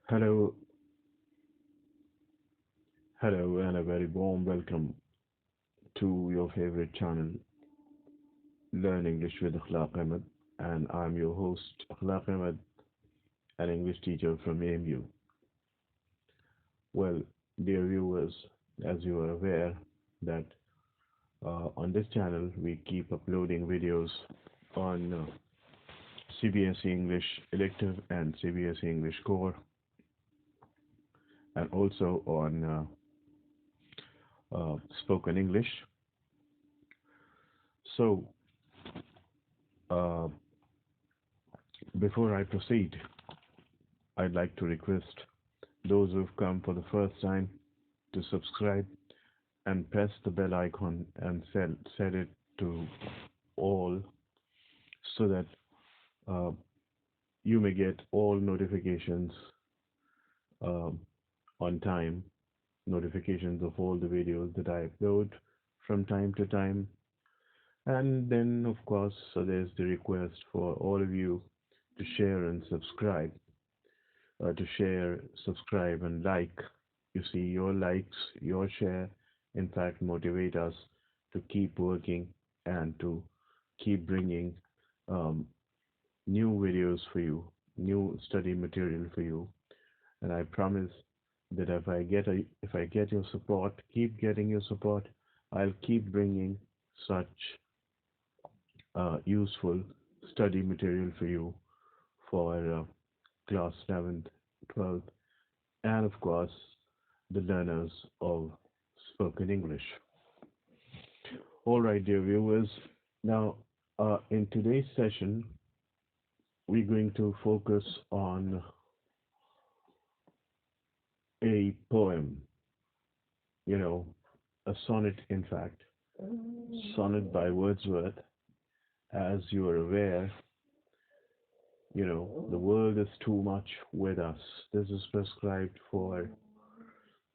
Hello, hello, and a very warm welcome to your favorite channel, Learn English with Akhlaq Ahmed. And I'm your host, Akhlaq Ahmed, an English teacher from AMU. Well, dear viewers, as you are aware, that on this channel we keep uploading videos on CBSE English elective and CBSE English core, and also on spoken English. So, uh, before I proceed, I'd like to request those who've come for the first time to subscribe and press the bell icon and set it to all so that uh, you may get all notifications um, on time, notifications of all the videos that I upload from time to time. And then, of course, there's the request for all of you to share and subscribe, to share, subscribe, and like. You see, your likes, your share, in fact, motivate us to keep working and to keep bringing um, new videos for you, new study material for you. And I promise that if I get your support, keep getting your support, I'll keep bringing such useful study material for you for class 11th, 12th, and of course, the learners of spoken English. All right, dear viewers. Now, in today's session, we're going to focus on a poem, you know, a sonnet, in fact, sonnet by Wordsworth. As you are aware, the world is too much with us. This is prescribed for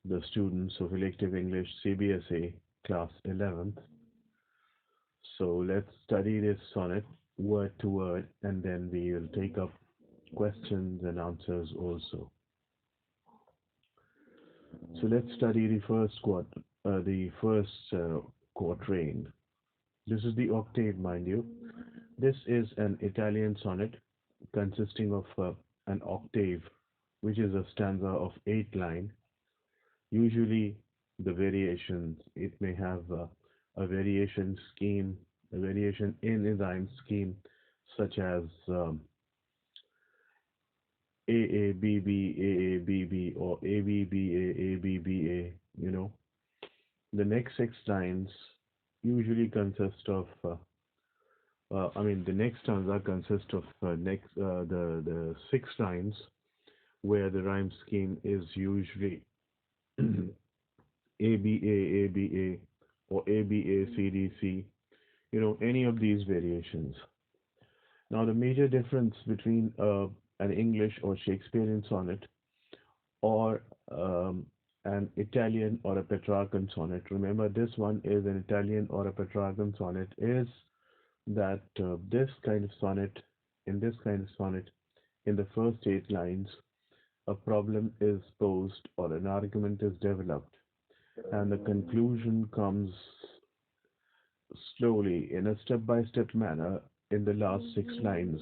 the students of elective English CBSE class 11th. So let's study this sonnet word to word, and then we will take up questions and answers also. So let's study the first quatrain. This is the octave, mind you. This is an Italian sonnet consisting of an octave, which is a stanza of 8 lines. Usually, the variations, it may have a variation scheme, a variation in a rhyme scheme, such as AABB, or ABBA. The next 6 lines usually consist of, the next stanza consists of the 6 lines where the rhyme scheme is usually ABA, or ABACDC, any of these variations. Now, the major difference between an English or Shakespearean sonnet or an Italian or a Petrarchan sonnet, remember this one is an Italian or a Petrarchan sonnet, is that in this kind of sonnet, in the first 8 lines, a problem is posed or an argument is developed, and the conclusion comes slowly in a step by step manner in the last 6 lines.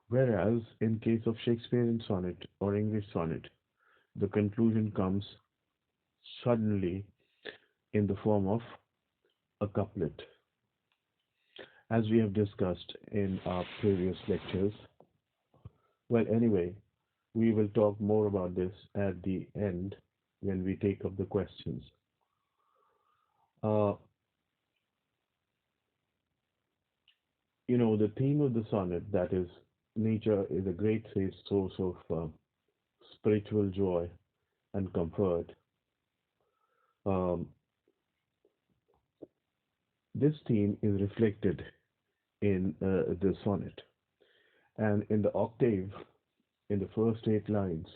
Whereas in case of Shakespearean sonnet or English sonnet, the conclusion comes suddenly in the form of a couplet. As we have discussed in our previous lectures. Well, anyway, we will talk more about this at the end when we take up the questions. Uh, the theme of the sonnet, that is, nature is a great safe source of spiritual joy and comfort. Um, this theme is reflected in the sonnet. And in the octave, in the first 8 lines,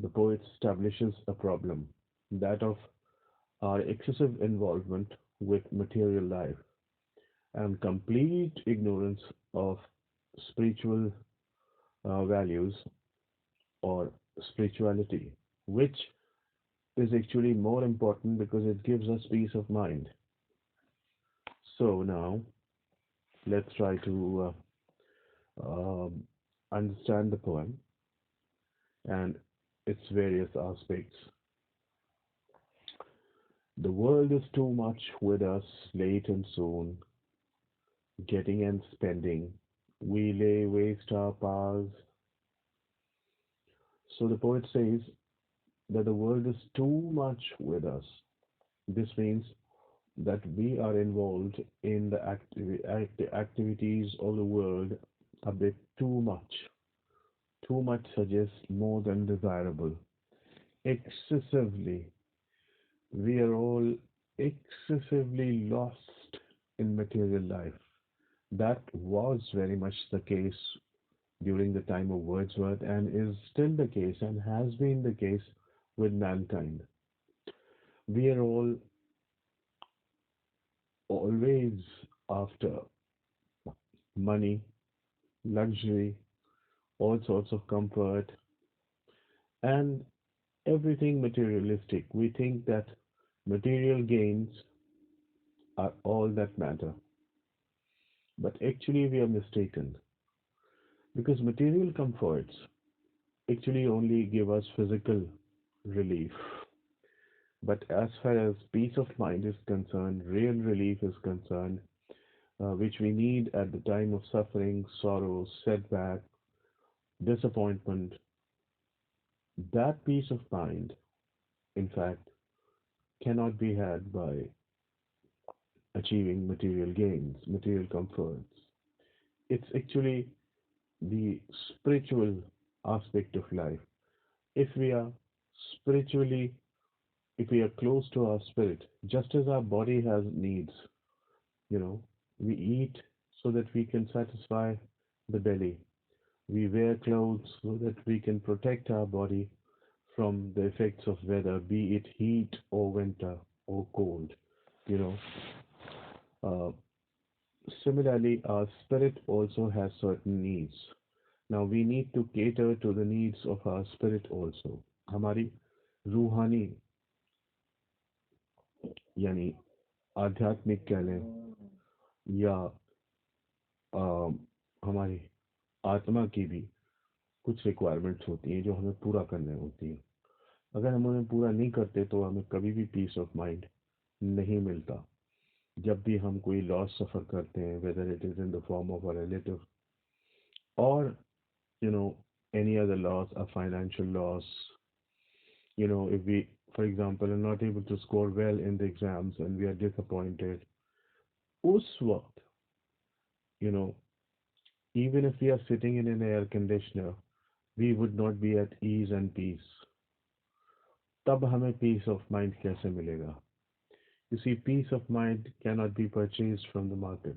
the poet establishes a problem, that of our excessive involvement with material life and complete ignorance of spiritual values or spirituality, which is actually more important because it gives us peace of mind. So now let's try to understand the poem and its various aspects. The world is too much with us, late and soon, getting and spending. We lay waste our powers. So the poet says that the world is too much with us. This means that we are involved in the activities of the world a bit too much. Too much suggests more than desirable. Excessively. We are all excessively lost in material life. That was very much the case during the time of Wordsworth and is still the case and has been the case with mankind. We are all always after money, luxury, all sorts of comfort, and everything materialistic. We think that material gains are all that matter. But actually, we are mistaken because material comforts actually only give us physical relief. But as far as peace of mind is concerned, real relief is concerned, which we need at the time of suffering, sorrow, setback, disappointment, that peace of mind, in fact, cannot be had by achieving material gains, material comforts. It's actually the spiritual aspect of life. If we are spiritually, if we are close to our spirit, just as our body has needs, you know, we eat so that we can satisfy the belly. We wear clothes so that we can protect our body from the effects of weather, be it heat or winter or cold. You know, uh, similarly, our spirit also has certain needs. Now we need to cater to the needs of our spirit also. हमारी रूहानी यानी आध्यात्मिक कह लें या अ, हमारी आत्मा की भी कुछ रिक्वायरमेंट्स होती हैं जो हमें पूरा करने होती हैं। अगर हम उन्हें पूरा नहीं करते तो हमें कभी भी पीस ऑफ माइंड नहीं मिलता। जब भी हम कोई लॉस सफ़र करते हैं, whether it is in the form of a relative और you know any other loss, a financial loss, if we, for example, are not able to score well in the exams and we are disappointed, उस वक्त, you know, even if we are sitting in an air conditioner, we would not be at ease and peace. तब हमें peace of mind कैसे मिलेगा? You see, peace of mind cannot be purchased from the market.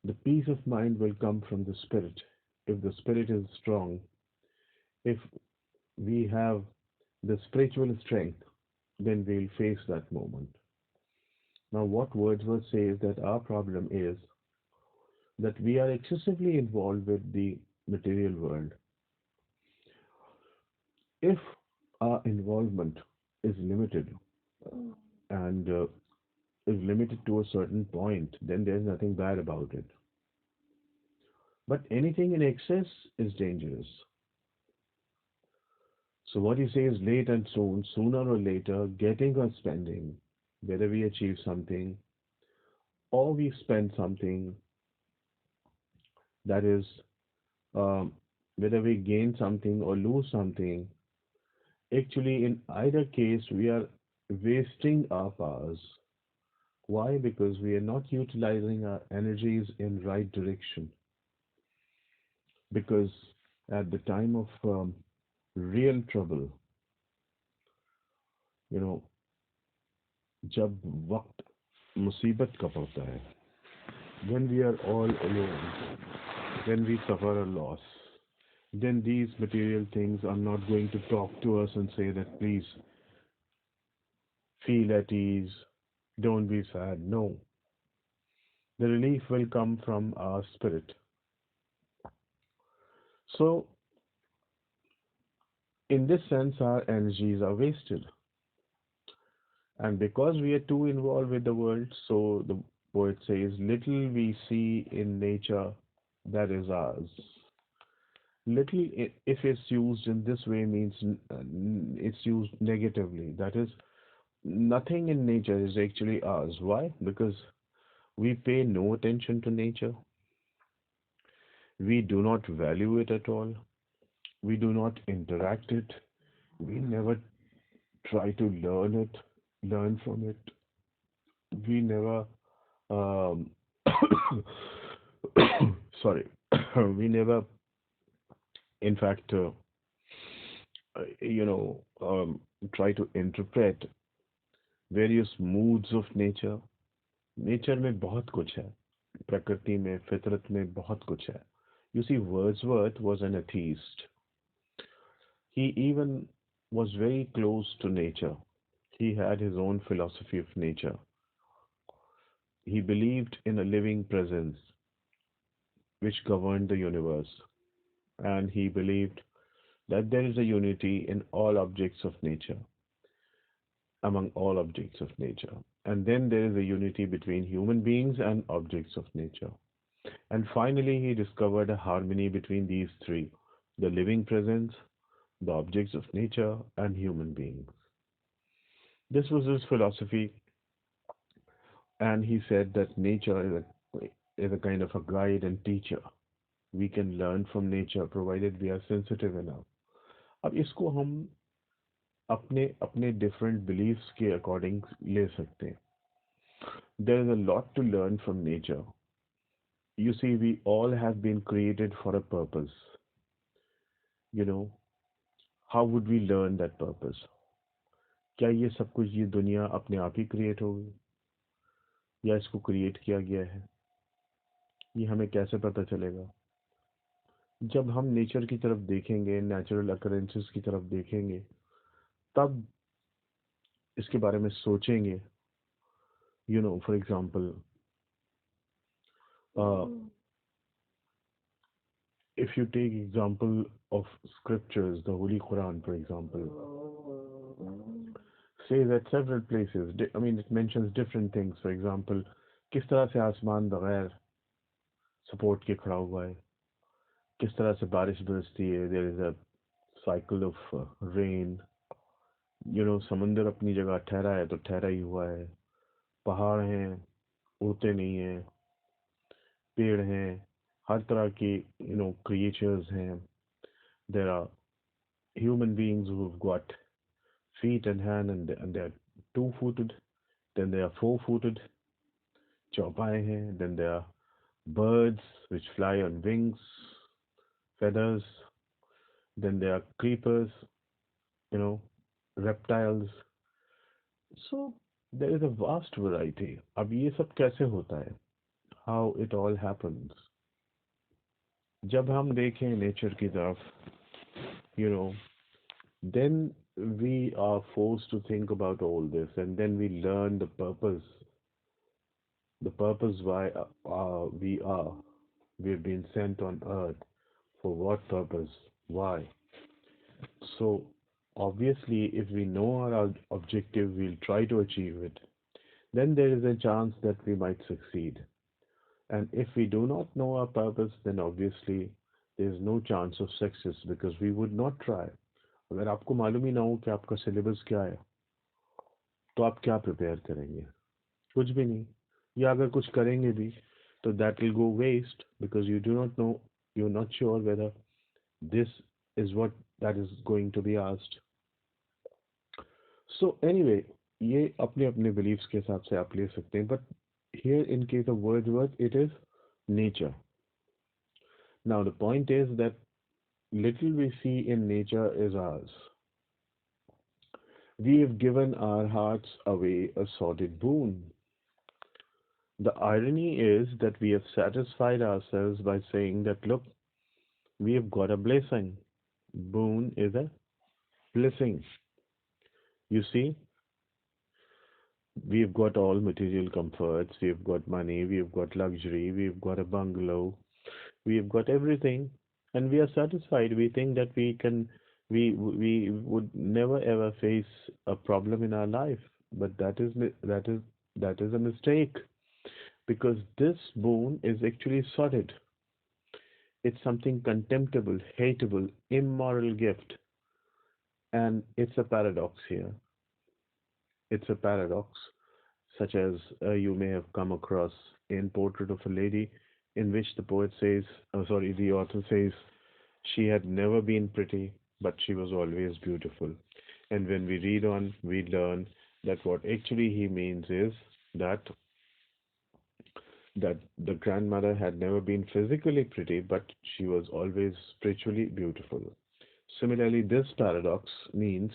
The peace of mind will come from the spirit. If the spirit is strong, if we have the spiritual strength, then we'll face that moment. Now, what Wordsworth says that our problem is that we are excessively involved with the material world. If our involvement is limited and is limited to a certain point, then there's nothing bad about it. But anything in excess is dangerous. So what you say is late and soon, sooner or later, getting or spending, whether we achieve something or we spend something, that is, um, whether we gain something or lose something, actually, in either case, we are wasting our powers. Why? Because we are not utilizing our energies in right direction. Because at the time of real trouble, you know, जब वक्त मुसीबत का पड़ता है, when we are all alone, when we suffer a loss, then these material things are not going to talk to us and say that please feel at ease, don't be sad. No, the relief will come from our spirit. So, in this sense, our energies are wasted. And because we are too involved with the world, so the poet says, little we see in nature that is ours. Little, if it's used in this way, means it's used negatively. That is, nothing in nature is actually ours. Why? Because we pay no attention to nature. We do not value it at all. We do not interact it. We never try to learn from it. We never, um, sorry, we never, in fact, you know, try to interpret various moods of nature. Nature में बहुत कुछ है प्रकृति में फितरत में बहुत कुछ है you see Wordsworth was an atheist. He even was very close to nature. He had his own philosophy of nature. He believed in a living presence which governed the universe, and he believed that there is a unity in all objects of nature, among all objects of nature. And then there is a unity between human beings and objects of nature. And finally, he discovered a harmony between these three: the living presence, the objects of nature, and human beings. This was his philosophy, and he said that nature is a kind of a guide and teacher. We can learn from nature provided we are sensitive enough. अब इसको हम अपने अपने different beliefs के according ले सकते हैं. There is a lot to learn from nature. You see, we all have been created for a purpose. You know, how would we learn that purpose? क्या ये सब कुछ ये दुनिया अपने आप ही क्रिएट होगी या इसको क्रिएट किया गया है? ये हमें कैसे पता चलेगा? जब हम नेचर की तरफ देखेंगे, नेचुरल अकरेंसेस की तरफ देखेंगे, तब इसके बारे में सोचेंगे. For example, if you take example of scriptures, the Holy Quran, for example, says at several places. I mean, it mentions different things. For example, किस तरह से आसमान बगैर सपोर्ट के खड़ा हुआ है, किस तरह से बारिश बरसती है. There is a cycle of rain. समंदर अपनी जगह ठहरा है तो ठहरा ही हुआ है. पहाड़ हैं, उड़ते नहीं हैं. पेड़ हैं, हर तरह के क्रिएचर्स हैं. There are human beings who've got feet and hand, and they're two-footed. Then they are four-footed. चौपाए हैं. Then there are birds which fly on wings, feathers. Then there are creepers, you know, reptiles. So there is a vast variety. अब ये सब कैसे होता है? How it all happens? जब हम देखें नेचर की तरफ, you know, then we are forced to think about all this, and then we learn the purpose why we've been sent on earth, for what purpose, why. So obviously, if we know our objective, we'll try to achieve it. Then there is a chance that we might succeed. And if we do not know our purpose, then obviously there is no chance of success because we would not try. अगर आपको मालूम ही ना हो कि आपका syllabus क्या है, तो आप क्या प्रिपेयर करेंगे? कुछ भी नहीं. या अगर कुछ करेंगे भी, तो that will go waste because you do not know, you're not sure whether this is what that is going to be asked. So anyway, ये अपने अपने beliefs के हिसाब से आप ले सकते हैं. But here in case of Wordsworth, it is nature. Now the point is that little we see in nature is ours. We have given our hearts away a sordid boon. The irony is that we have satisfied ourselves by saying that, look, we have got a blessing. Boon is a blessing. You see, we've got all material comforts, we've got money, we've got luxury, we've got a bungalow, we've got everything. and we are satisfied. We think that we would never ever face a problem in our life, but that is a mistake, because this boon is actually sordid. It's something contemptible, hateable, immoral gift, and it's a paradox here. It's a paradox, such as you may have come across in Portrait of a Lady, in which the poet says, the author says, she had never been pretty, but she was always beautiful. And when we read on, we learn that what actually he means is that the grandmother had never been physically pretty, but she was always spiritually beautiful. Similarly, this paradox means,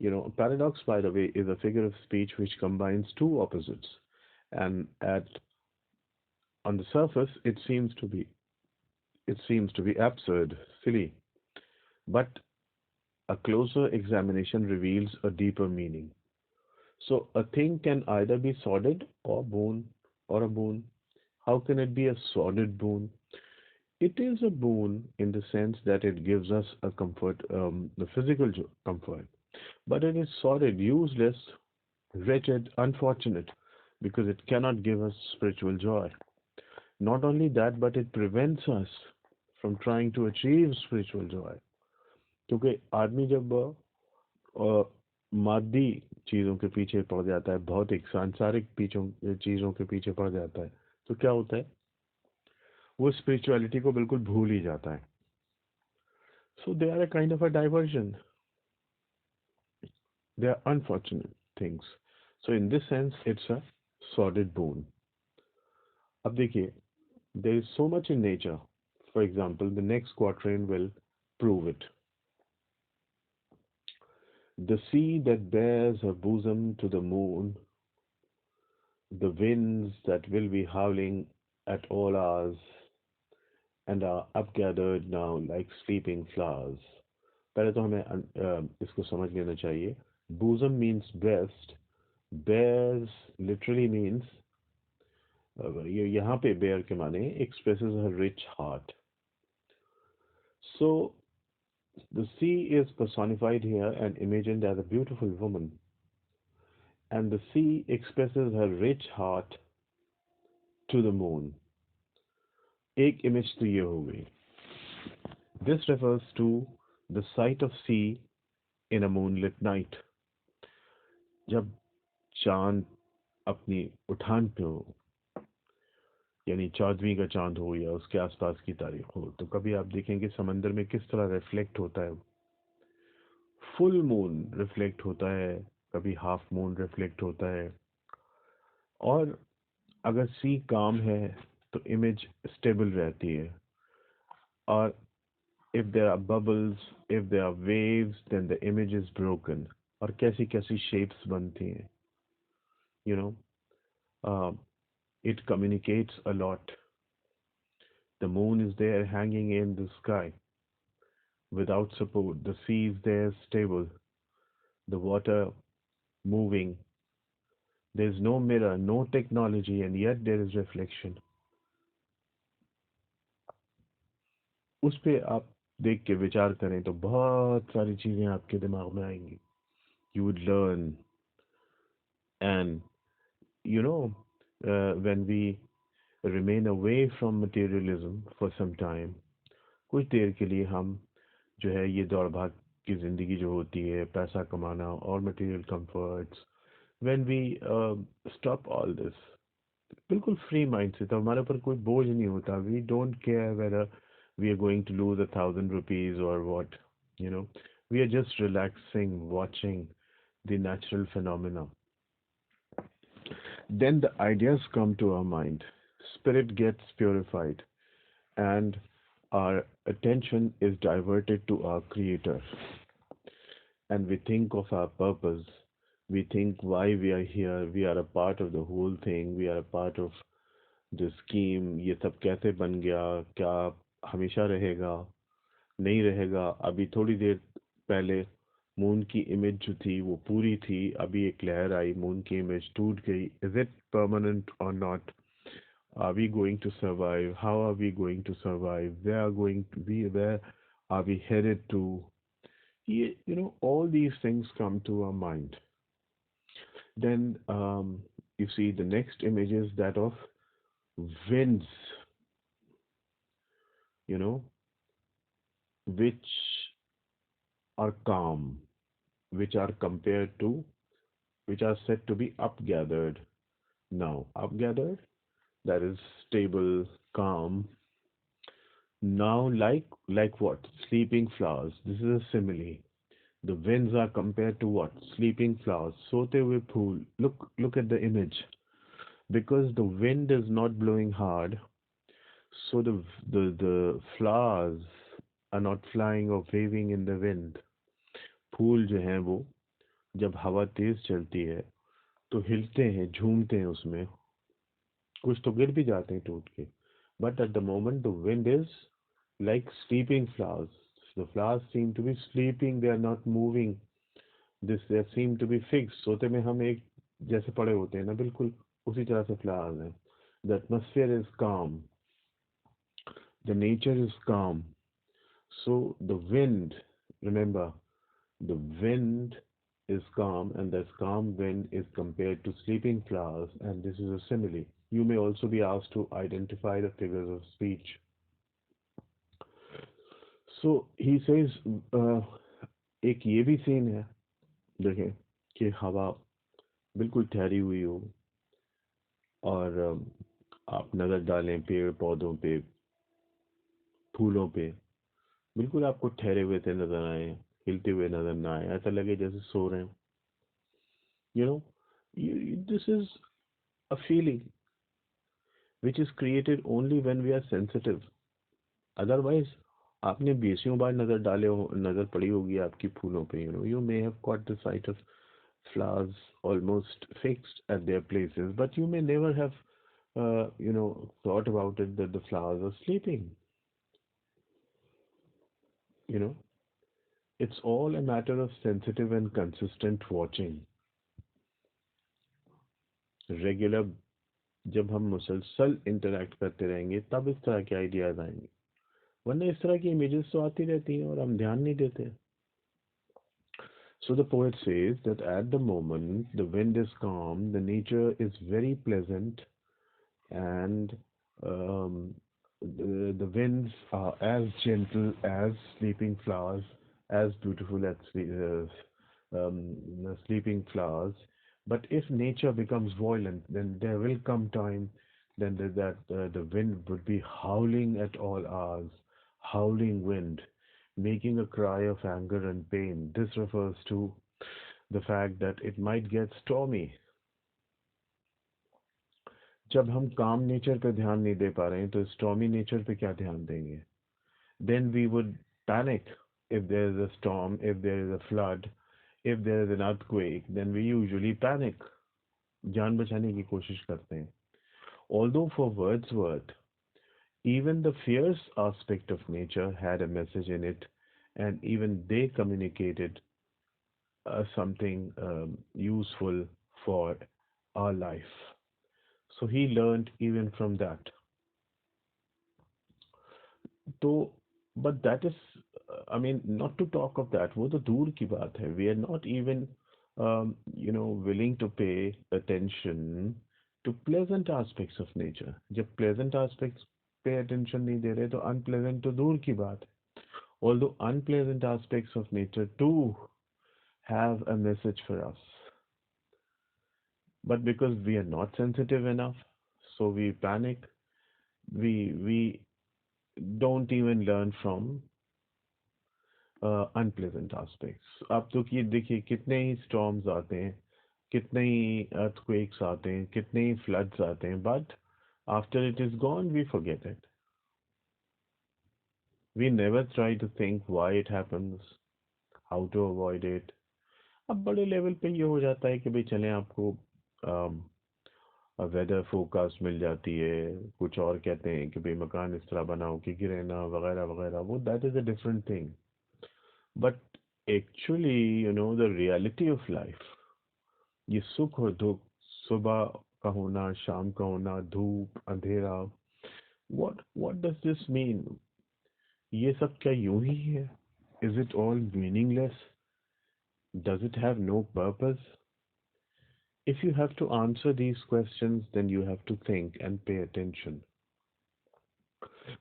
a paradox, by the way, is a figure of speech which combines two opposites. And on the surface, it seems to be absurd, silly, but a closer examination reveals a deeper meaning. So a thing can either be sordid or a boon. How can it be a sordid boon? It is a boon in the sense that it gives us a comfort, the physical comfort, but it is sordid, useless, wretched, unfortunate, because it cannot give us spiritual joy. Not only that, but it prevents us from trying to achieve spiritual joy. क्योंकि आदमी जब मादी चीज़ों के पीछे पड़ जाता है, भौतिक सांसारिक पीछों चीज़ों के पीछे पड़ जाता है, तो क्या होता है? वो स्पिरिचुअलिटी को बिल्कुल भूल ही जाता है. So they are a kind of a diversion. They are unfortunate things. So in this sense, it's a sordid boon. अब देखिए, there is so much in nature. For example, the next quatrain will prove it. The sea that bears her bosom to the moon, the winds that will be howling at all hours, and are upgathered now like sleeping flowers. पहले तो हमें इसको समझ लेना चाहिए. Bosom means breast. Bears literally means, ये यहाँ पे bear के माने expresses her rich heart. So the sea is personified here and imagined as a beautiful woman, and the sea expresses her rich heart to the moon. एक image तो ये हो गई. This refers to the sight of sea in a moonlit night. जब चांद अपनी उठान पे हो, यानी 14वीं का चांद हो या उसके आसपास की तारीख हो, तो कभी आप देखेंगे समंदर में किस तरह रिफ्लेक्ट होता है. फुल मून रिफ्लेक्ट होता है, कभी हाफ मून रिफ्लेक्ट होता है. और अगर सी काम है तो इमेज स्टेबल रहती है. और if there are bubbles, if there are waves, then the image is broken. और कैसी कैसी shapes बनती हैं. You know, uh, it communicates a lot. The moon is there hanging in the sky without support. The sea is there stable. The water moving. There's no mirror, no technology, and yet there is reflection. उस पे आप देख के विचार करें तो बहुत सारी चीजें आपके दिमाग में आएंगी. You would learn, and you know, when we remain away from materialism for some time, कुछ देर के लिए हम जो है ये दौड़ भाग की ज़िंदगी जो होती है, पैसा कमाना और material comforts, when we stop all this, बिल्कुल फ्री माइंड से, तो हमारे ऊपर कोई बोझ नहीं होता. We don't care whether we are going to lose 1,000 rupees और what, you know, we are just relaxing, watching the natural phenomena. Then the ideas come to our mind, spirit gets purified, and our attention is diverted to our creator, and we think of our purpose. We think why we are here. We are a part of the whole thing. We are a part of the scheme. ये सब कैसे बन गया? क्या हमेशा रहेगा? नहीं रहेगा? अभी थोड़ी देर पहले मून की इमेज जो थी वो पूरी थी, अभी एक लहर आई, मून की इमेज टूट गई. इज इट परमानेंट और not? Are we going to survive? How are we going to survive? Where are we headed to? All these things come to our mind. Then you see the next image is that of winds, you know, which are calm, which are compared to, which are said to be upgathered. Now, upgathered, that is stable, calm. Now, like what? Sleeping flowers. This is a simile. The winds are compared to what? Sleeping flowers. Sote hue phool. Look at the image. Because the wind is not blowing hard, so the flowers are not flying or waving in the wind. फूल जो हैं वो जब हवा तेज चलती है तो हिलते हैं झूमते हैं उसमें कुछ तो गिर भी जाते हैं टूट के but at the moment the wind is like sleeping flowers. The flowers seem to be sleeping, they are not moving. They seem to be fixed. सोते में हम एक जैसे पड़े होते हैं ना बिल्कुल उसी तरह से flowers हैं. The atmosphere is calm, the nature is calm. So the wind, remember, the wind is calm, and this calm wind is compared to sleeping flowers, and this is a simile. You may also be asked to identify the figures of speech. So he says, uh, एक ये भी scene है देखें कि हवा बिल्कुल ठहरी हुई हो और आप नज़र डालें पेड़ पौधों पे फूलों पे बिल्कुल आपको ठहरे हुए थे नजर आए हिलते हुए नजर ना आए ऐसा लगे जैसे सो रहे हैं you know this is a feeling which is created only when we are sensitive. Otherwise, आपने बीसियों बार नजर डाले हो नजर पड़ी होगी आपकी फूलों पे you may have caught the sight of flowers almost fixed at their places, but you may never have thought about it that the flowers are sleeping. You know, it's all a matter of sensitive and consistent watching. Regular जब हम मुसलसल interact करते रहेंगे तब इस तरह के ideas आएंगे वरना इस तरह की इमेजेस तो आती रहती हैं और हम ध्यान नहीं देते. So the poet says that at the moment the wind is calm, the nature is very pleasant, and um, the winds are as gentle as sleeping flowers, as beautiful as sleeping flowers. But if nature becomes violent, then there will come time then the wind would be howling at all hours, howling wind, making a cry of anger and pain. This refers to the fact that it might get stormy. जब हम काम nature पे ध्यान नहीं दे पा रहे हैं तो स्टॉर्मी नेचर पे क्या ध्यान देंगे. Then we would panic if there is a storm, if there is a flood, if there is an earthquake, then we usually panic. जान बचाने की कोशिश करते हैं. Although for Wordsworth, even the fierce aspect of nature had a message in it, and even they communicated something useful for our life. So he learned even from that. तो but that is I mean not to talk of that वो तो दूर की बात है. We are not even willing to pay attention to pleasant aspects of nature. जब pleasant aspects पे attention नहीं दे रहे तो unpleasant तो दूर की बात है. Although unpleasant aspects of nature too have a message for us, but because we are not sensitive enough, so we panic. We don't even learn from unpleasant aspects. आप तो ये देखिए कितने ही स्टॉर्म्स आते हैं कितने ही अर्थक्वेक्स आते हैं कितने ही फ्लड्स आते हैं but after it is gone we forget it. We never try to think why it happens, how to avoid it. अब बड़े लेवल पे ये हो जाता है कि भाई चलें आपको वेदर फोरकास्ट मिल जाती है कुछ और कहते हैं कि भाई मकान इस तरह बनाओ कि गिरे ना वगैरह वगैरह वो that is a different thing. But actually, the reality of life, ये सुख और दुख सुबह का होना, शाम का होना, धूप, अंधेरा. What does this mean? ये सब क्या यूं ही है? Is it all meaningless? Does it have no purpose? If you have to answer these questions, then you have to think and pay attention.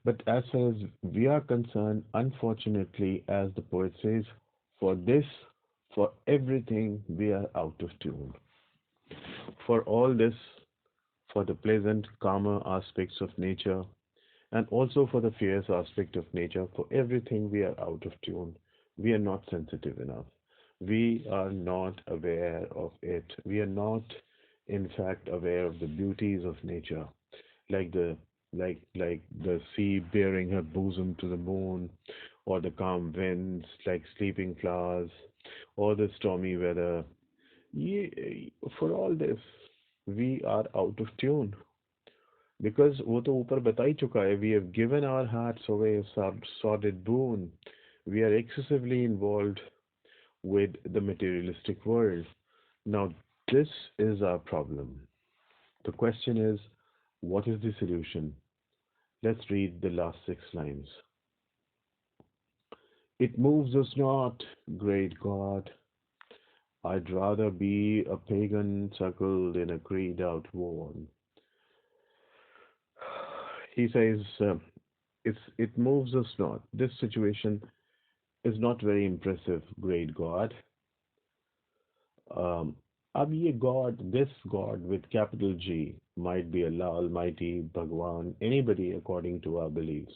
But as far as we are concerned, unfortunately, as the poet says, for this, for everything, we are out of tune. For all this, for the pleasant, calmer aspects of nature, and also for the fierce aspect of nature, for everything, we are out of tune. We are not sensitive enough. We are not aware of it. We are not, in fact, aware of the beauties of nature, like the sea bearing her bosom to the moon, or the calm winds like sleeping flowers, or the stormy weather. For all this, we are out of tune because वो तो ऊपर बता ही चुका है. We have given our hearts away as sordid boon. We are excessively involved with the materialistic world. Now, this is our problem. The question is, what is the solution? Let's read the last 6 lines. It moves us not, great God. I'd rather be a pagan suckled in a creed outworn. He says, it moves us not. This situation is not very impressive, great God. Um, अब ये God, this God with capital G, might be Allah Almighty, Bhagwan, anybody according to our beliefs.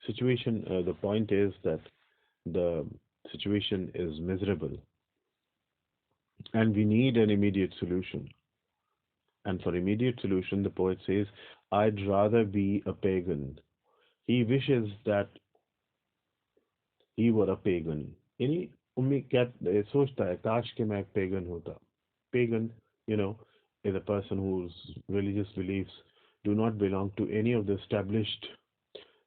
The point is that the situation is miserable and we need an immediate solution. And for immediate solution, the poet says, I'd rather be a pagan. He wishes that he were a pagan. यानी उम्मीद क्या सोचता है काश कि मैं एक pagan होता. Pagan, you know, is a person whose religious beliefs do not belong to any of the established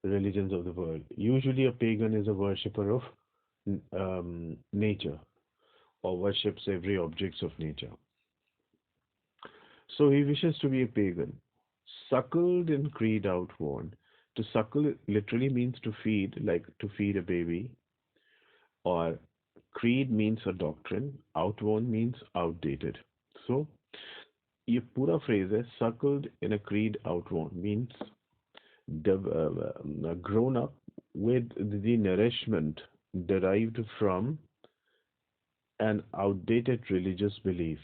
religions of the world. Usually, a pagan is a worshipper of nature or worships every objects of nature. So he wishes to be a pagan, suckled and creed outworn. To suckle literally means to feed, like to feed a baby, or creed means a doctrine, outworn means outdated. So ये पूरा phrase है suckled in a creed outworn means grown up with the nourishment derived from an outdated religious belief.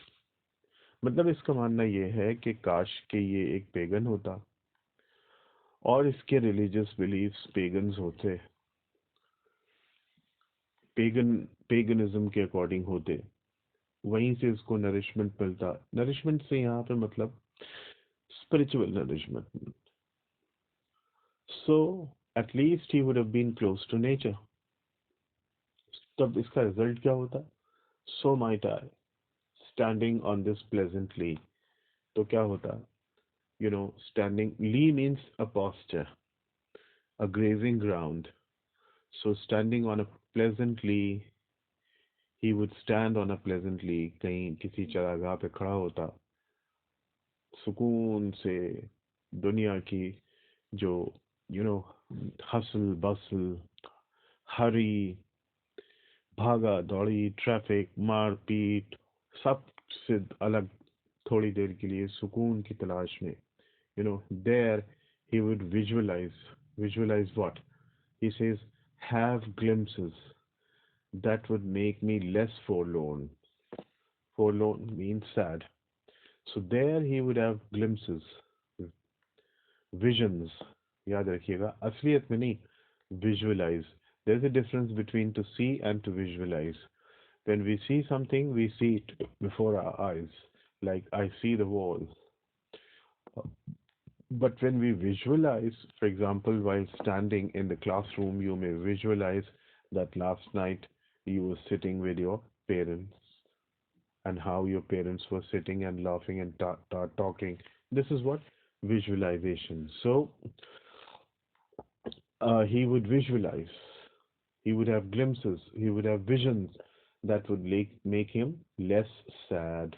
मतलब इसका मानना ये है कि काश के ये एक पेगन होता और इसके रिलीजियस बिलीफ्स पेगन्स होते, पेगनिज्म के अकॉर्डिंग होते, वहीं से इसको नरिशमेंट मिलता. नरिशमेंट से यहाँ पे मतलब spiritual nourishment. So at least he would have been close to nature. तब इसका रिजल्ट क्या होता? So might I standing on this pleasantly. तो क्या होता? Standing, lee means a posture, a grazing ground. So standing on a pleasant lee, he would stand on a pleasant lee, कहीं किसी चरागाह पे खड़ा होता, सुकून से दुनिया की जो हसल बसल, हरी, भागा दौड़ी, ट्रैफिक, मारपीट, सब से अलग थोड़ी देर के लिए सुकून की तलाश में. There he would visualize what? He says, have glimpses that would make me less forlorn. Forlorn means sad. So there he would have glimpses, visions. याद रखिएगा, असलियत में नहीं, visualize. There's a difference between to see and to visualize. When we see something, we see it before our eyes. Like I see the wall. But when we visualize, for example, while standing in the classroom, you may visualize that last night you were sitting with your parents and how your parents were sitting and laughing and talking. This is what visualization. So he would visualize, he would have glimpses, he would have visions that would make him less sad.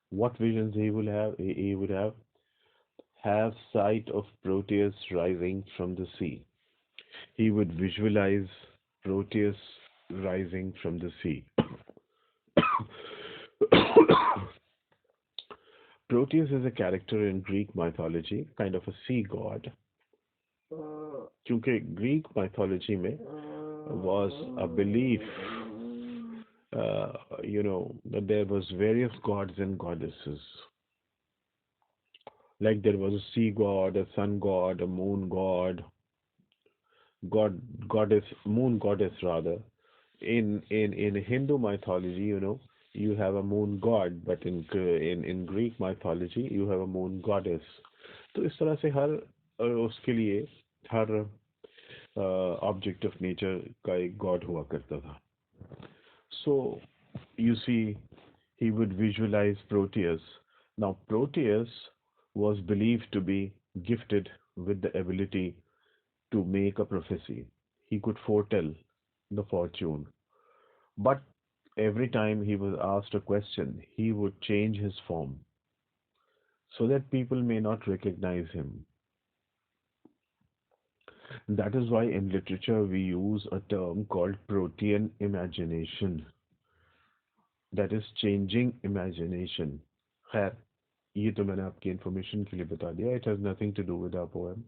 What visions he will have? He would have sight of Proteus rising from the sea. He would visualize Proteus rising from the sea. Proteus is a character in Greek mythology, kind of a sea god. क्योंकि Greek mythology में was a belief, that there was various gods and goddesses. Like there was a sea god, a sun god, a moon god, goddess, moon goddess rather. In Hindu mythology, you have a moon god, but in Greek mythology, you have a moon goddess. तो इस तरह से हर उसके लिए हर object of nature का एक God हुआ करता था. So you see, he would visualize Proteus. Now, Proteus was believed to be gifted with the ability to make a prophecy. He could foretell the fortune. But every time he was asked a question, he would change his form so that people may not recognize him. That is why in literature we use a term called protean imagination, that is changing imagination. खैर ये तो मैंने आपकी information के लिए बता दिया. It has nothing to do with our poem.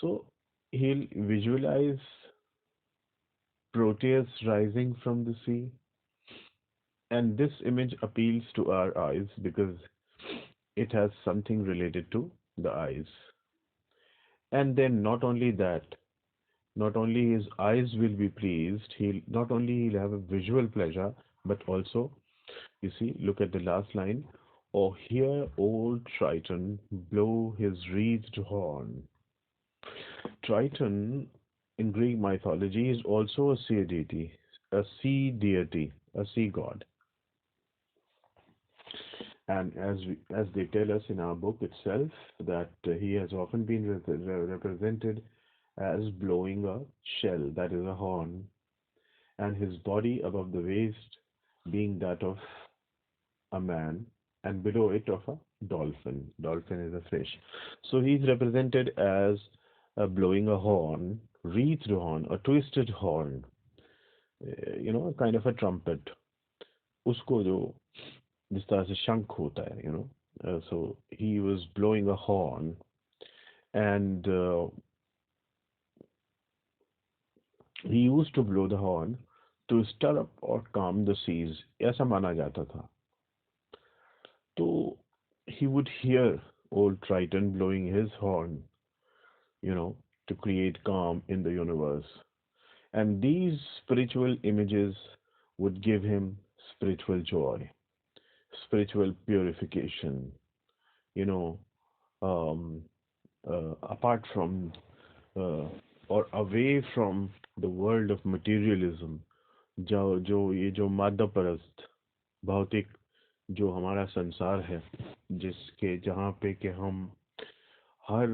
So he'll visualize Proteus rising from the sea, and this image appeals to our eyes because it has something related to the eyes. And then not only that, not only his eyes will be pleased, he'll not only he'll have a visual pleasure, but also, you see, look at the last line. Oh, hear old Triton blow his wreathed horn. Triton in Greek mythology is also a sea god. And as they tell us in our book itself, that he has often been represented as blowing a shell, that is a horn, and his body above the waist being that of a man, and below it of a dolphin. Dolphin is a fish. So he's represented as blowing a horn, wreathed horn, a twisted horn, kind of a trumpet. उसको जो जिस तरह से शंख होता है, so he was blowing a horn, and he used to blow the horn to stir up or calm the seas, ऐसा माना जाता था. So he would hear old Triton blowing his horn, to create calm in the universe. And these spiritual images would give him spiritual joy, spiritual purification, you know, um, apart from or away from the world of materialism, जो जो ये जो मादा परस्त भौतिक जो हमारा संसार है, जिसके जहाँ पे कि हम हर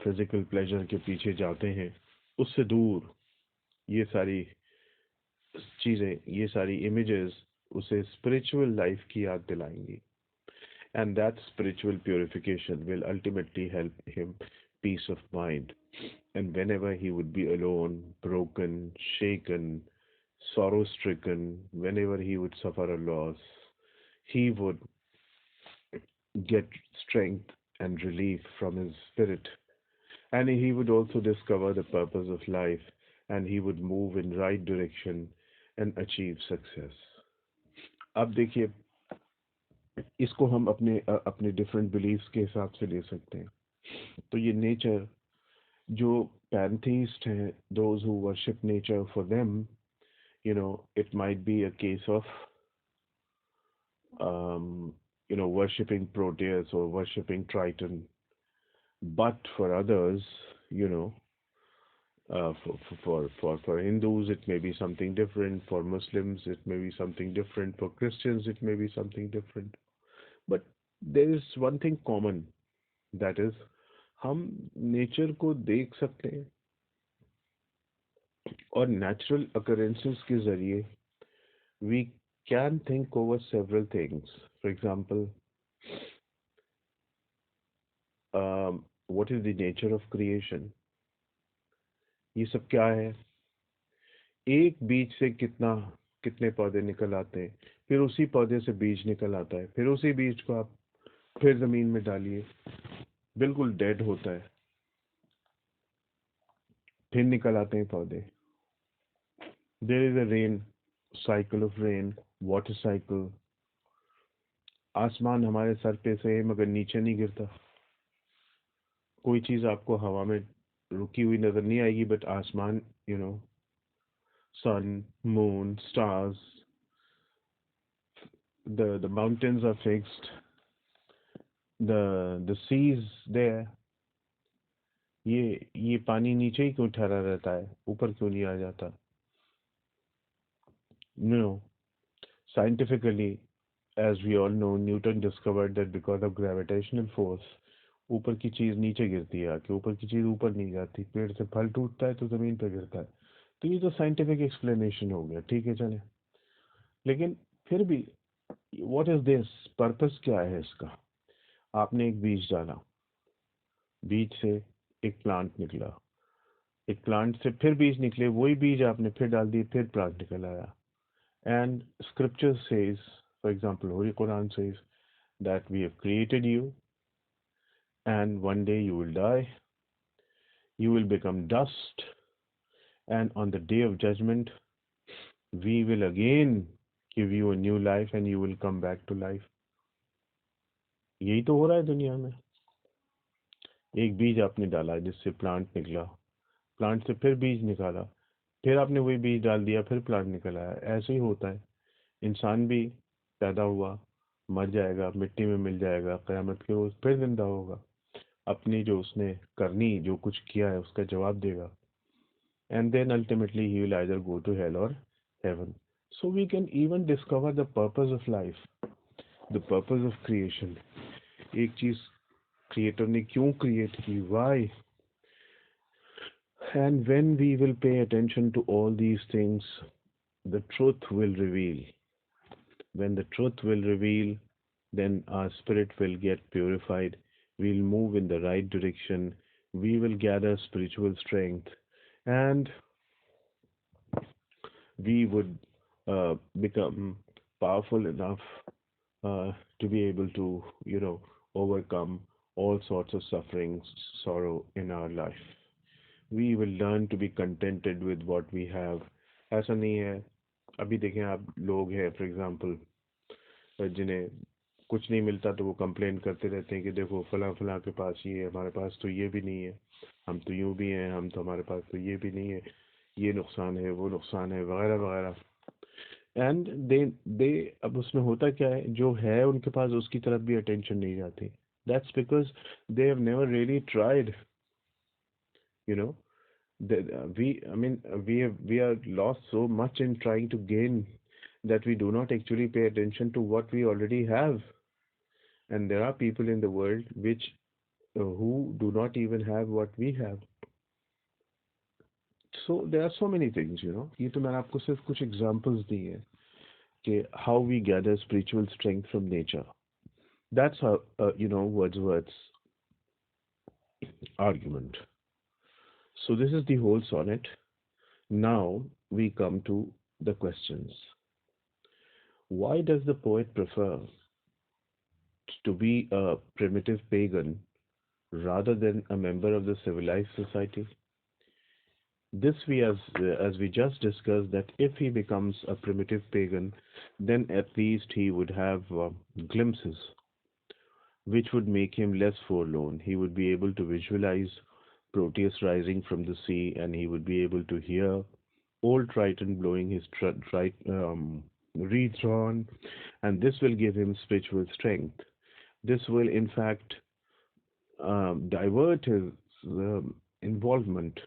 फिजिकल प्लेजर के पीछे जाते हैं, उससे दूर ये सारी चीज़ें, ये सारी इमेजेस उसे स्पिरिचुअल लाइफ की याद दिलाएंगी. And that spiritual purification will ultimately help him peace of mind. And whenever he would be alone, broken, shaken, sorrow stricken, whenever he would suffer a loss, he would get strength and relief from his spirit. And he would also discover the purpose of life, and he would move in right direction and achieve success. अब देखिए, इसको हम अपने अपने different beliefs के हिसाब से ले सकते हैं. तो ये नेचर जो पैंथीस्ट हैं, those who worship nature, for them it might be a case of worshipping Proteus or worshipping Triton. But for others, you know, for Hindus, it may be something different. For Muslims, it may be something different. For Christians, it may be something different. But there is one thing common, that is, हम nature को देख सकते हैं और natural occurrences के जरिए we can think over several things. For example, what is the nature of creation? ये सब क्या है? एक बीज से कितने पौधे निकल आते हैं, फिर उसी पौधे से बीज निकल आता है, फिर उसी बीज को आप फिर जमीन में डालिए, बिल्कुल डेड होता है, फिर निकल आते हैं पौधे. There is a rain cycle of rain, water cycle. आसमान हमारे सर पे से है मगर नीचे नहीं गिरता. कोई चीज आपको हवा में रुकी हुई नजर नहीं आएगी, बट आसमान, you know, sun, moon, stars, the mountains are fixed, the seas there. ये पानी नीचे ही क्यों ठहरा रहता है, ऊपर क्यों नहीं आ जाता? No, scientifically, as we all know, Newton discovered that because of gravitational force, ऊपर की चीज नीचे गिरती है आके, ऊपर की चीज ऊपर नहीं जाती. पेड़ से फल टूटता है तो जमीन पे गिरता है. तो ये तो साइंटिफिक एक्सप्लेनेशन हो गया, ठीक है चले. लेकिन फिर भी, व्हाट इज दिस, पर्पस क्या है इसका? आपने एक बीज डाला, बीज से एक प्लांट निकला, एक प्लांट से फिर बीज निकले, वही बीज आपने फिर डाल दिए, फिर प्लांट निकल आया. And scripture says, for example Holi Quran says, that we have created you and one day you will die, you will become dust, and on the day of judgment we will again give you a new life and you will come back to life. यही तो हो रहा है दुनिया में. एक बीज आपने डाला जिससे प्लांट निकला, प्लांट से फिर बीज निकाला, फिर आपने वही बीज डाल दिया, फिर प्लांट निकल आया. ऐसे ही होता है. इंसान भी पैदा हुआ, मर जाएगा, मिट्टी में मिल जाएगा, क़यामत के रोज फिर जिंदा होगा, अपनी जो उसने करनी, जो कुछ किया है उसका जवाब देगा. And then ultimately he will either go to hell or heaven. So we can even discover the purpose of life, the purpose of creation. एक चीज क्रिएटर ने क्यों क्रिएट की, why? And when we will pay attention to all these things, the truth will reveal. When the truth will reveal, then our spirit will get purified. We'll move in the right direction. We will gather spiritual strength, and we would become powerful enough to be able to, overcome all sorts of sufferings, sorrow in our life. We will learn to be contented with what we have. ऐसा नहीं है. अभी देखें आप, लोग हैं for example जिन्हें कुछ नहीं मिलता तो वो कंप्लेन करते रहते हैं कि देखो फला फला के पास ये है, हमारे पास तो ये भी नहीं है, हम तो यूं भी हैं, हम तो, हमारे पास तो ये भी नहीं है, ये नुकसान है, वो नुकसान है, वगैरह वगैरह. एंड दे अब उसमें होता क्या है, जो है उनके पास उसकी तरफ भी अटेंशन नहीं जाती. That's because they have never really tried, you know. We are lost so much in trying to gain that we do not actually pay attention to what we already have. And there are people in the world which who do not even have what we have. So there are so many things, ये तो मैंने आपको सिर्फ कुछ examples दिए हैं कि how we gather spiritual strength from nature. That's how, Wordsworth's argument. So this is the whole sonnet. Now we come to the questions. Why does the poet prefer to be a primitive pagan rather than a member of the civilized society? This as we just discussed, that if he becomes a primitive pagan, then at least he would have glimpses which would make him less forlorn. He would be able to visualize Proteus rising from the sea, and he would be able to hear old Triton blowing his reeds on, and this will give him spiritual strength. This will, in fact, divert his involvement,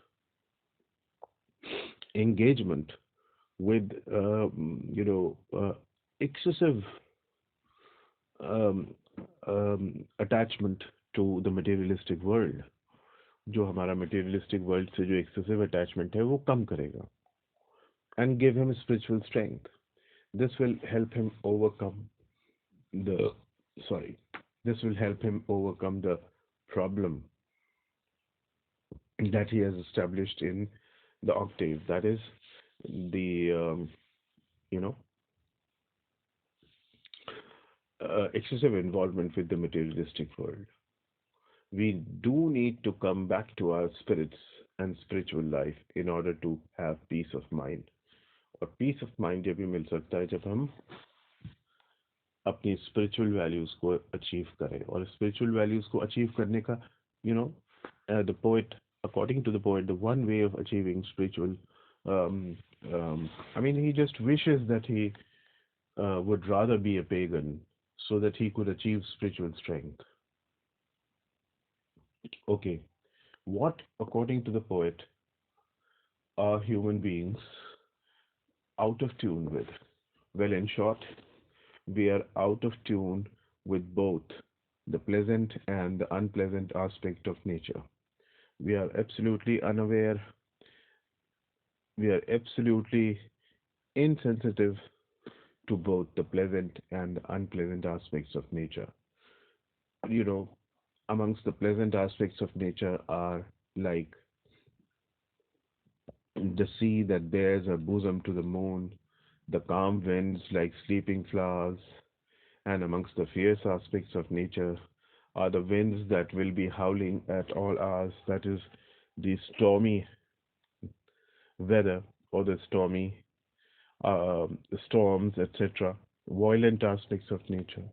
engagement with, excessive um, attachment to the materialistic world. जो हमारा materialistic world से जो excessive attachment है वो कम करेगा, and give him spiritual strength. This will help him overcome the sorry. This will help him overcome the problem that he has established in the octave. That is the you know excessive involvement with the materialistic world. We do need to come back to our spirits and spiritual life in order to have peace of mind. और piece of mind जब भी मिल सकता है जब हम अपनी spiritual values को achieve करें और स्पिरिचुअल वैल्यूज को अचीव करने का you know the poet according to the poet the one way of achieving spiritual um, I mean he just wishes that he would rather be a pagan so that he could achieve spiritual strength. Okay, what according to the poet are human beings out of tune with? Well, in short, we are out of tune with both the pleasant and the unpleasant aspect of nature. We are absolutely unaware, we are absolutely insensitive to both the pleasant and the unpleasant aspects of nature. You know, amongst the pleasant aspects of nature are like the sea that bears her bosom to the moon, the calm winds like sleeping flowers, and amongst the fierce aspects of nature are the winds that will be howling at all hours, that is, the stormy weather or the stormy storms, etc., violent aspects of nature.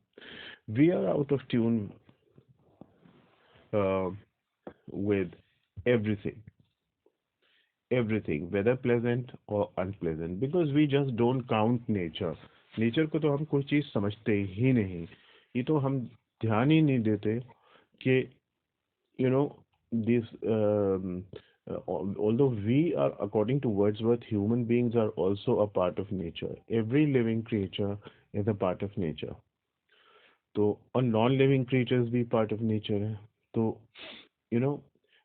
We are out of tune uh, with everything, everything, whether pleasant or unpleasant, because we just don't count nature. Nature को तो हम कोई चीज़ समझते ही नहीं, ये तो हम ध्यान ही नहीं देते कि you know this although we are according to Wordsworth human beings are also a part of nature. Every living creature is a part of nature. तो और नॉन लिविंग क्रिएचर्स भी पार्ट ऑफ नेचर है. तो you know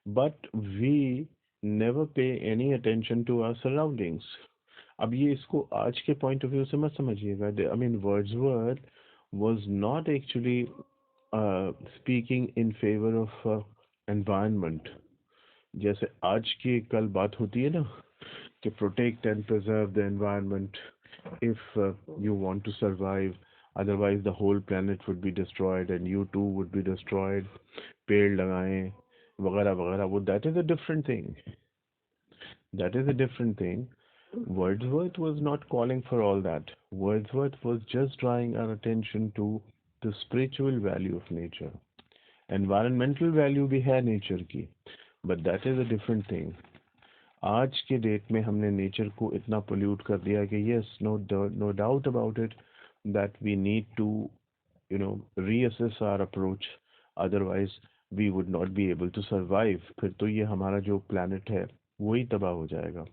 but we never pay any attention to our surroundings. अब ये इसको आज के पॉइंट ऑफ व्यू से मत समझिएगा. I mean Wordsworth was not actually speaking in favor of environment. जैसे आज की कल बात होती है ना कि protect and preserve the environment if you want to survive, otherwise the whole planet would be destroyed and you too would be destroyed. पेड़ लगाएं वगैरह वगैरह, वो that is a different thing. That is a different thing. Wordsworth was not calling for all that. Wordsworth was just drawing our attention to the spiritual value of nature. Environmental value भी है nature की, but that is a different thing. आज के date में हमने nature को इतना pollute कर दिया कि yes, no doubt about it that we need to reassess our approach, otherwise we would not be able to survive. फिर तो ये हमारा जो planet है वही तबाह हो जाएगा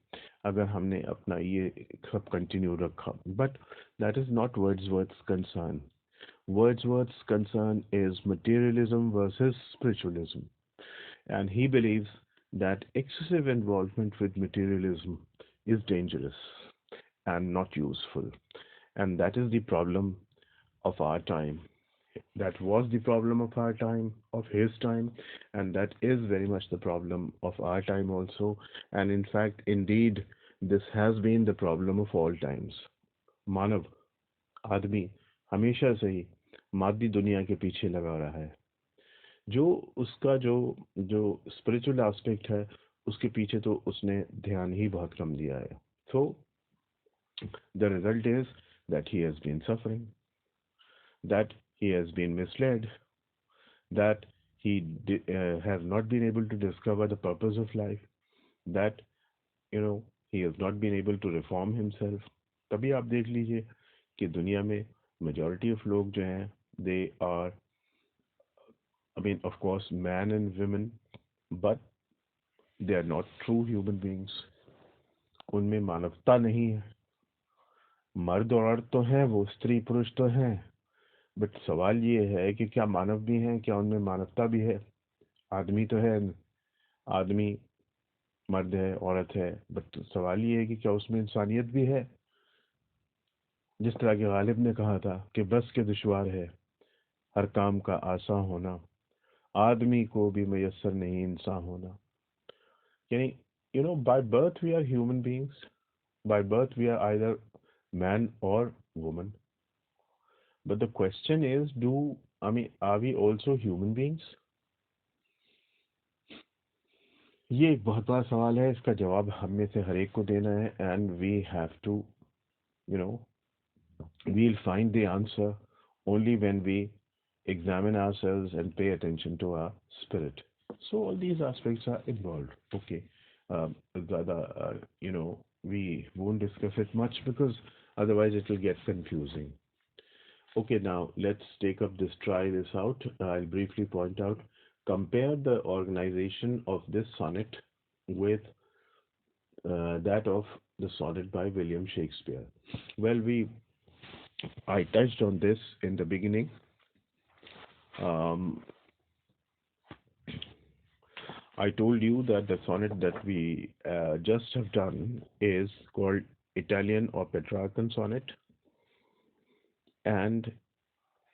अगर हमने अपना ये सब कंटिन्यू रखा. But that is not Wordsworth's concern. Wordsworth's concern is materialism versus spiritualism, and he believes that excessive involvement with materialism is dangerous and not useful. And that is the problem of our time. That was the problem of our time, of his time, and that is very much the problem of our time also. And in fact, indeed, this has been the problem of all times. मानव आदमी हमेशा से ही मादी दुनिया के पीछे लगा रहा है. जो उसका जो जो स्पिरिचुअल एस्पेक्ट है उसके पीछे तो उसने ध्यान ही बहुत कम दिया है. So the result is that he has been suffering, that he has been misled, that he has not been able to discover the purpose of life, that he has not been able to reform himself. तभी आप देख लीजिए कि दुनिया में majority of लोग जो हैं they are, I mean, of course, man and women, but they are not true human beings. उनमें मानवता नहीं है. मर्द और औरत तो हैं, वो स्त्री पुरुष तो हैं, बट सवाल ये है कि क्या मानव भी हैं, क्या उनमें मानवता भी है. आदमी तो है, आदमी मर्द है औरत है, बट सवाल ये है कि क्या उसमें इंसानियत भी है. जिस तरह के गालिब ने कहा था कि बस के दुश्वार है हर काम का आसान होना, आदमी को भी मयस्सर नहीं इंसान होना। यानी, by birth we are human beings. By birth we are either man or woman. But the question is, are we also human beings? ये एक बहुत बड़ा सवाल है, इसका जवाब हम में से हर एक को देना है, and we have to, you know we'll find the answer only when we examine ourselves and pay attention to our spirit. So all these aspects are involved. Okay. We won't discuss it much because otherwise it will get confusing. Okay, now let's try this out. I'll briefly point out, compare the organization of this sonnet with that of the sonnet by William Shakespeare. Well, I touched on this in the beginning. Um, I told you that the sonnet that we just have done is called Italian or Petrarchan sonnet, and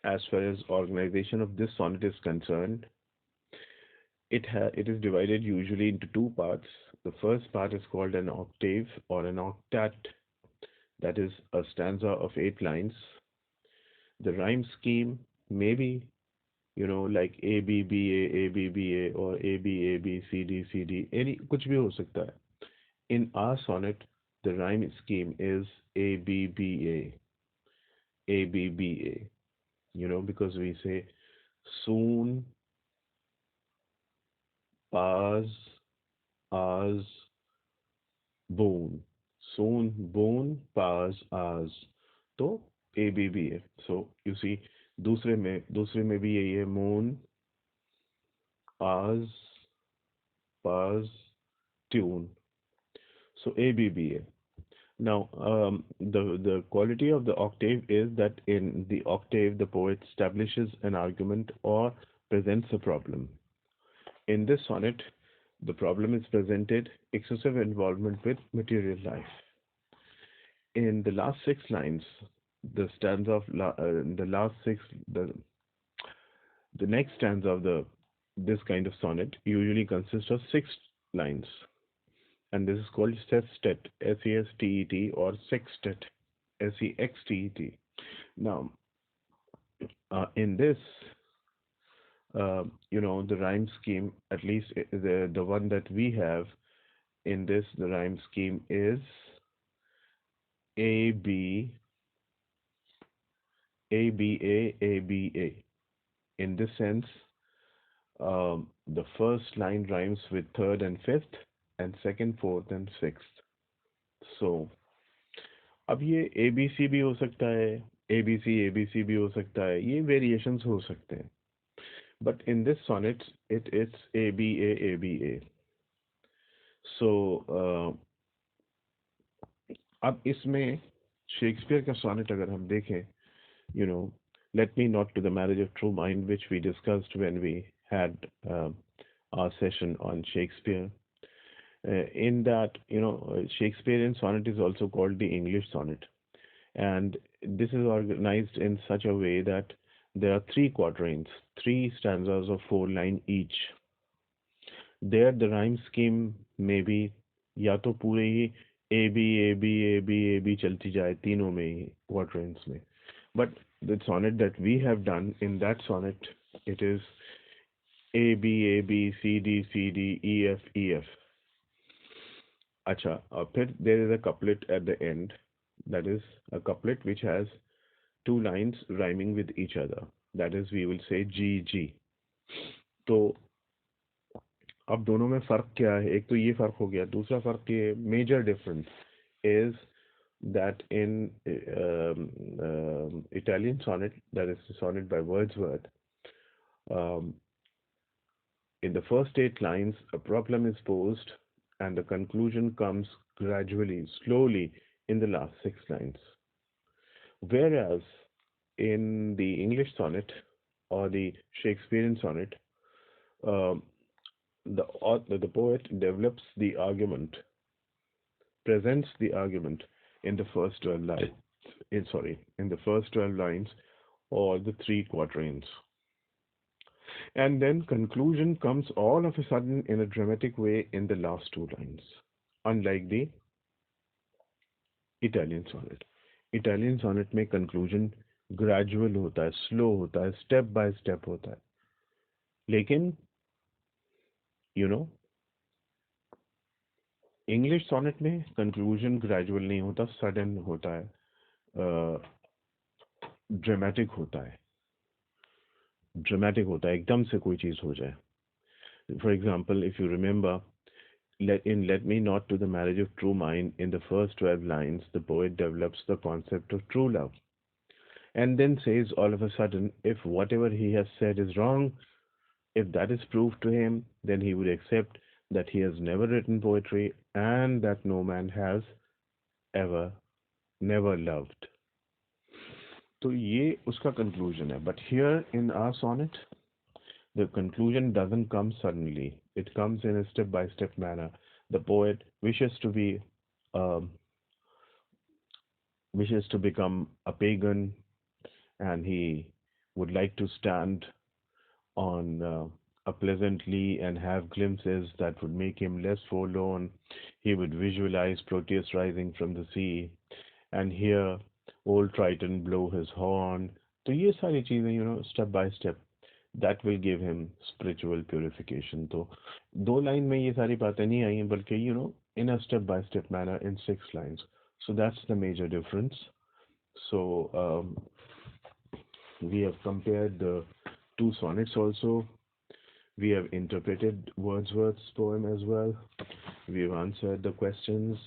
as far as organization of this sonnet is concerned, it is divided usually into two parts. The first part is called an octave or an octet, that is a stanza of 8 lines. The rhyme scheme may be, like A B B A A B B A or A B A B C D C D, any कुछ भी हो सकता है. In our sonnet, the rhyme scheme is A B B A A B B A. Because we say soon, pas, as, boon. Soon, boon, pas, as. तो A B B A. So you see, दूसरे में भी यही है, moon, as, pas, tune. So A B B A. Now, the quality of the octave is that in the octave, the poet establishes an argument or presents a problem. In this sonnet, the problem is presented excessive involvement with material life. In the last 6 lines, the stanza of the last six, the next stanza of the this kind of sonnet usually consists of 6 lines, and this is called sextet, Sestet, or sextet, Sextet. Now, in this, the rhyme scheme, at least the one that we have in this, the rhyme scheme is A B A B A A B A. In this sense, the first line rhymes with third and fifth, and second, fourth, and sixth. So अब ये A B C भी हो सकता है, A B C भी हो सकता है, ये वेरिएशंस हो सकते हैं. But in this sonnet it's A B A. So अब इसमें शेक्सपियर का सोनेट अगर हम देखें, you know let me not to the marriage of true mind, which we discussed when we had our session on Shakespeare. In that, Shakespearean sonnet is also called the English sonnet, and this is organized in such a way that there are three quatrains, three stanzas of 4 lines each. There, the rhyme scheme may be या तो पूरे ही A B A B A B A B चलती जाए तीनों में ही quatrains में. But the sonnet that we have done, in that sonnet, it is A B A B C D C D E F E F. Acha, फिर there is a couplet at the end, that is a couplet which has 2 lines rhyming with each other. That is, we will say G G. तो अब दोनों में फर्क क्या है? एक तो ये फर्क हो गया, दूसरा फर्क ये major difference is that in Italian sonnet, that is the sonnet by Wordsworth, um, in the first 8 lines, a problem is posed, and the conclusion comes gradually, slowly, in the last 6 lines. Whereas in the English sonnet or the Shakespearean sonnet, um, the poet presents the argument in the first 12 lines. in the first 12 lines or the three quatrains. And then conclusion comes all of a sudden in a dramatic way in the last two lines. Unlike the Italian sonnet, Italian sonnet में conclusion gradual होता है, slow होता है, step by step होता है. लेकिन you know English sonnet में conclusion gradual नहीं होता, सडन होता है, ड्रामेटिक होता है, ड्रामेटिक होता है, एकदम से कोई चीज हो जाए. For example, if you remember, Let Me Not to the Marriage of True Mind, in the first 12 lines, the poet develops the concept of true love and then says all of a sudden, if whatever he has said is wrong, if that is proved to him, then he would accept that he has never written poetry and that no man has ever, never loved. तो ये उसका conclusion है. But here in our sonnet, the conclusion doesn't come suddenly. It comes in a step-by-step manner. The poet um, wishes to become a pagan, and he would like to stand on a pleasant lea and have glimpses that would make him less forlorn. He would visualize Proteus rising from the sea and hear old Triton blow his horn. तो ये सारी चीजें, step by step, that will give him spiritual purification. तो दो line में ये सारी बातें नहीं आई हैं, बल्कि in a step by step manner in 6 lines. So that's the major difference. So we have compared the two sonnets also. We have interpreted Wordsworth's poem as well. We have answered the questions.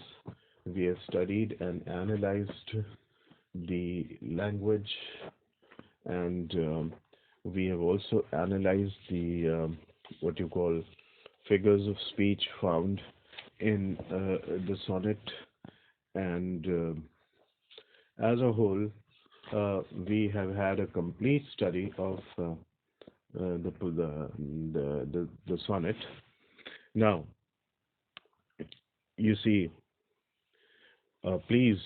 We have studied and analyzed the language, and we have also analyzed the what you call figures of speech found in the sonnet, and as a whole, we have had a complete study of the sonnet. Now, you see, please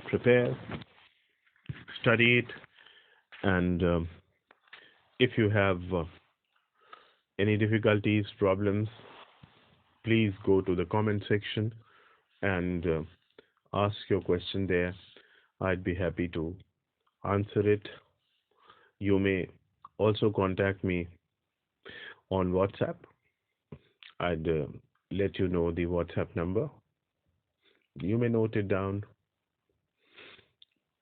prepare, study it, and if you have any difficulties, problems, please go to the comment section and ask your question there. I'd be happy to answer it. You may also contact me on WhatsApp. I'd let you know the WhatsApp number. You may note it down: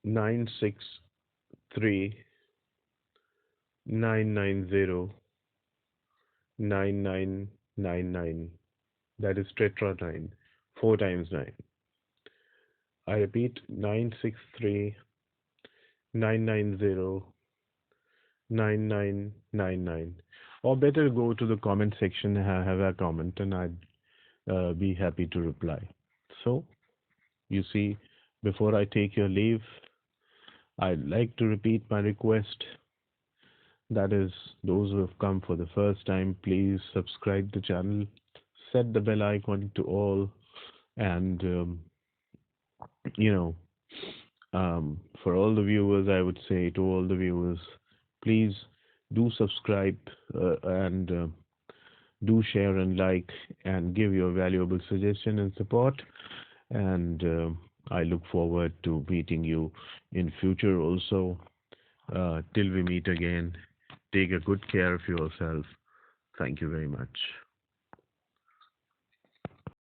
963-990-9999. That is tetra 9, 4 times 9. I repeat, 963-990-9999. Or better, go to the comment section, have a comment, and I'd be happy to reply. So, you see, before I take your leave, I'd like to repeat my request. That is, those who have come for the first time, please subscribe the channel, set the bell icon to all, and you know, for all the viewers, I would say to all the viewers, please do subscribe and do share and like and give your valuable suggestion and support. And I look forward to meeting you in future also. Till we meet again, take a good care of yourself. Thank you very much.